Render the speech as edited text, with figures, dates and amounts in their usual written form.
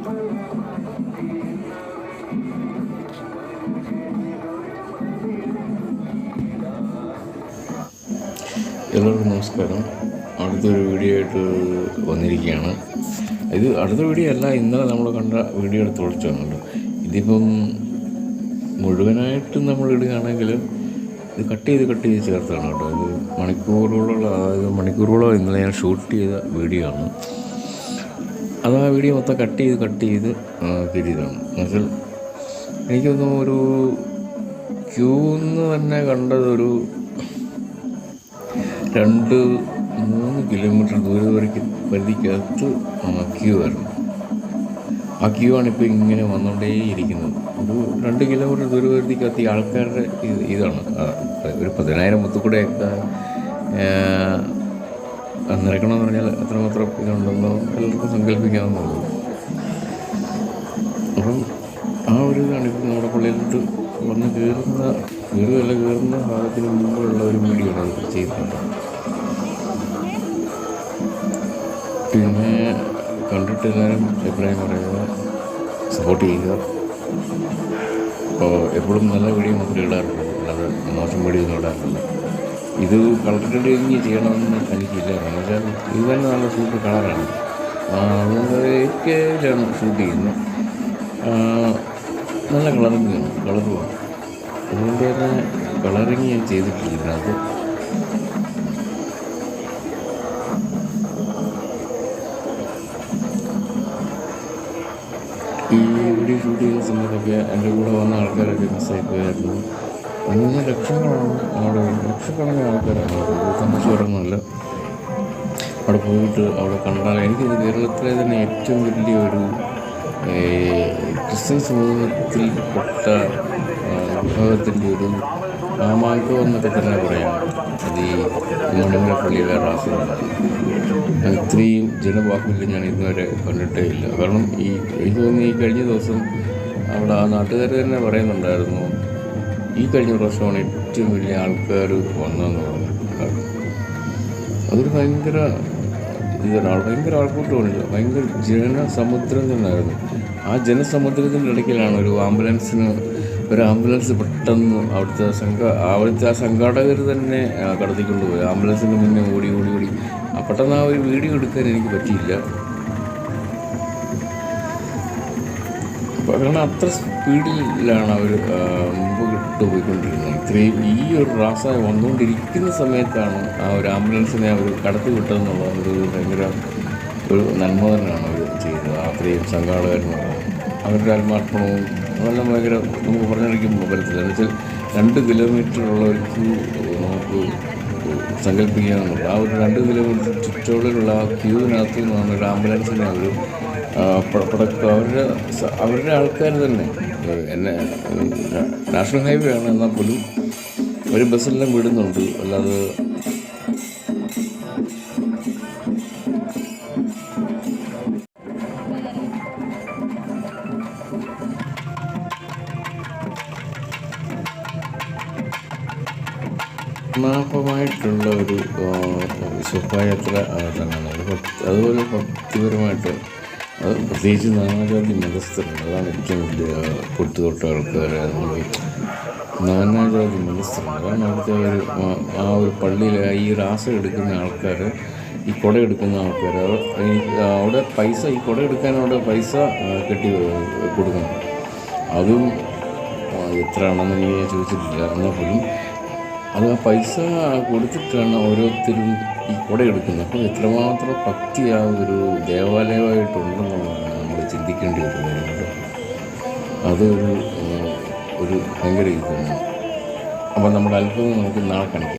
എല്ലാവർക്കും നമസ്കാരം. അടുത്തൊരു വീഡിയോ ആയിട്ട് വന്നിരിക്കുകയാണ്. ഇത് അടുത്ത വീഡിയോ അല്ല, ഇന്നലെ നമ്മൾ കണ്ട വീഡിയോയുടെ തുടർച്ചയാണല്ലോ. ഇതിപ്പം മുഴുവനായിട്ടും നമ്മൾ ഇടുകയാണെങ്കിൽ ഇത് കട്ട് ചെയ്ത് ചേർത്താണ് കേട്ടോ. ഇത് മണിക്കൂറുകളോളം ഇന്നലെ ഞാൻ ഷൂട്ട് ചെയ്ത വീഡിയോ ആണ്. അത് ആ വീഡിയോ മൊത്തം കട്ട് ചെയ്ത് കയറ്റിയതാണ്. എന്നുവെച്ചാൽ എനിക്കൊന്നും ഒരു ക്യൂന്ന് തന്നെ കണ്ടതൊരു 2-3 കിലോമീറ്റർ പരിധിക്കകത്ത് ക്യൂ ആയിരുന്നു. ആ ക്യൂ ആണിപ്പോൾ ഇങ്ങനെ വന്നുകൊണ്ടേയിരിക്കുന്നത്. ഒരു 2 കിലോമീറ്റർ ദൂരപരിധിക്കകത്ത് ഈ ആൾക്കാരുടെ ഇതാണ്. ഒരു 10,000 മുത്തുകൂടെയൊക്കെ നിറയ്ക്കണമെന്ന് പറഞ്ഞാൽ എത്രമാത്രം ഇതുണ്ടെന്നോ എല്ലാവർക്കും സങ്കല്പിക്കാവുന്നതുള്ളൂ. അപ്പം ആ ഒരു ഇതാണ് ഇപ്പം നമ്മുടെ പള്ളിയിലോട്ട് വന്ന് കയറുന്ന ഭാഗത്തിന് മുമ്പുള്ള ഒരു വീഡിയോ ആണ് അത് ചെയ്യുന്നത്. പിന്നെ കണ്ടിട്ട് എല്ലാവരും അഭിപ്രായം പറയുക, സപ്പോർട്ട് ചെയ്യുക. അപ്പോൾ എപ്പോഴും നല്ല വീഡിയോ മാത്രമേ ഇടാറുള്ളൂ, അല്ലാതെ മോശം വീഡിയോ ഒന്നും ഇടാറില്ല. ഇത് കളർ ഗ്രേഡിങ് ചെയ്യണമെന്ന് എനിക്കില്ല. എന്ന് വെച്ചാൽ ഇത് തന്നെ നല്ല സൂപ്പർ കളറാണ്. അതുകൊണ്ട് ഏകയിലാണ് ഷൂട്ട് ചെയ്യുന്നത്. നല്ല കളറുമാണ്. അതുകൊണ്ട് തന്നെ കളറിങ് ഞാൻ ചെയ്തിട്ടില്ല ഇതിനകത്ത്. ഈ വീഡിയോ ഷൂട്ട് ചെയ്യുന്ന സമയത്തൊക്കെ എൻ്റെ കൂടെ വന്ന ആൾക്കാരൊക്കെ മിസ്സായിപ്പോയായിരുന്നു. അങ്ങനെ ലക്ഷക്കണക്കിന് ആൾക്കാരാണ്. തമാശ പറയുന്നില്ല. അവിടെ പോയിട്ട് അവിടെ കണ്ടാൽ എനിക്കിത് കേരളത്തിലെ തന്നെ ഏറ്റവും വലിയൊരു ക്രിസ്ത്യൻ സമൂഹത്തിൽപ്പെട്ട വിഭാഗത്തിൻ്റെ ഒരു മാമാങ്കം എന്നൊക്കെ തന്നെ പറയാം. അത് ഈ മണിമല പള്ളിയിലെ റാസുകളാണ്. ഇത്രയും ജനബാഹുല്യം ഞാൻ ഇന്നുവരെ കണ്ടിട്ടേ ഇല്ല. കാരണം എനിക്ക് തോന്നുന്നു ഈ കഴിഞ്ഞ ദിവസം അവിടെ ആ നാട്ടുകാർ തന്നെ പറയുന്നുണ്ടായിരുന്നു, ഈ കഴിഞ്ഞ പ്രാവശ്യമാണ് ഏറ്റവും വലിയ ആൾക്കാർ വന്നതെന്ന് പറഞ്ഞു. അതൊരു ഭയങ്കര ആൾക്കൂട്ടമില്ല, ഭയങ്കര ജനസമുദ്രം തന്നെയായിരുന്നു. ആ ജനസമുദ്രത്തിൻ്റെ ഇടയ്ക്കിലാണ് ഒരു ആംബുലൻസ് പെട്ടെന്ന് അവിടുത്തെ ആ സംഘാടകർ തന്നെ കടത്തിക്കൊണ്ടുപോയി. ആംബുലൻസിൻ്റെ മുന്നേ ഓടി പെട്ടെന്ന് ആ ഒരു വീഡിയോ എടുക്കാൻ എനിക്ക് പറ്റിയില്ല. കാരണം അത്ര സ്പീഡിലാണ് അവർ മുമ്പ് പോയിക്കൊണ്ടിരുന്നത്. ഇത്രയും ഈ ഒരു റാസായി വന്നുകൊണ്ടിരിക്കുന്ന സമയത്താണ് ആ ഒരു ആംബുലൻസിനെ അവർ കടത്തി വിട്ടതെന്നുള്ള ഒരു ഭയങ്കര ഒരു നന്മ തന്നെയാണ് അവർ ചെയ്തത്. അത്രയും സംഘാടകരെന്ന് അവരുടെ ആത്മാർപ്പണവും അതെല്ലാം ഭയങ്കര നമുക്ക് പറഞ്ഞറിയിക്കുമ്പോൾ പറ്റത്തില്ല. എന്ന് വെച്ചാൽ 2 കിലോമീറ്ററുള്ള ഒരു ക്യൂ നമുക്ക് സങ്കല്പിക്കാമെന്നുള്ളത്. ആ ഒരു 2 കിലോമീറ്റർ ചുറ്റോളിലുള്ള ആ ക്യൂവിനകത്ത് നിന്നാണ് ഒരു ആംബുലൻസിനെ അവർ അവരുടെ ആൾക്കാർ തന്നെ നാഷണൽ ഹൈവേ ആണ്, എന്നാൽ പോലും ഒരു ബസ്സെല്ലാം വിടുന്നുണ്ട്. അല്ലാതെ മാപ്പമായിട്ടുള്ള ഒരു ശോഭായാത്ര തന്നെയാണ്. അതുപോലെ ഭക്തിപരമായിട്ട് അത് പ്രത്യേകിച്ച് നാനാജാതി മതസ്ഥരുണ്ട്. അതാണ് ഏറ്റവും വലിയ പൊട്ടുതൊട്ട ആൾക്കാർ. നാനാജാതി മതസ്ഥരുണ്ട്. അതാണ് അവിടുത്തെ ആ ഒരു പള്ളിയിൽ ഈ റാസ എടുക്കുന്ന ആൾക്കാർ, ഈ കുട എടുക്കുന്ന ആൾക്കാർ, അവിടെ പൈസ, ഈ കുട എടുക്കാൻ അവിടെ പൈസ കെട്ടി കൊടുക്കണം. അതും എത്രയാണെന്ന് എനിക്ക് ചോദിച്ചിട്ടില്ല. എന്നാൽ പോലും അത് ആ പൈസ കൊടുത്തിട്ടാണ് ഓരോരുത്തരും ഈ കുട എടുക്കുന്നത്. അപ്പോൾ എത്രമാത്രം ഭക്തി ആ ഒരു ദേവാലയമായിട്ടുണ്ടെന്നുള്ളതാണ് നമ്മൾ ചിന്തിക്കേണ്ടി വരുന്നത്. അതൊരു ഭയങ്കര ഇതാണ്. അപ്പോൾ നമ്മുടെ അത്ഭുതം നമുക്ക് നാളെ കാണിക്കാം.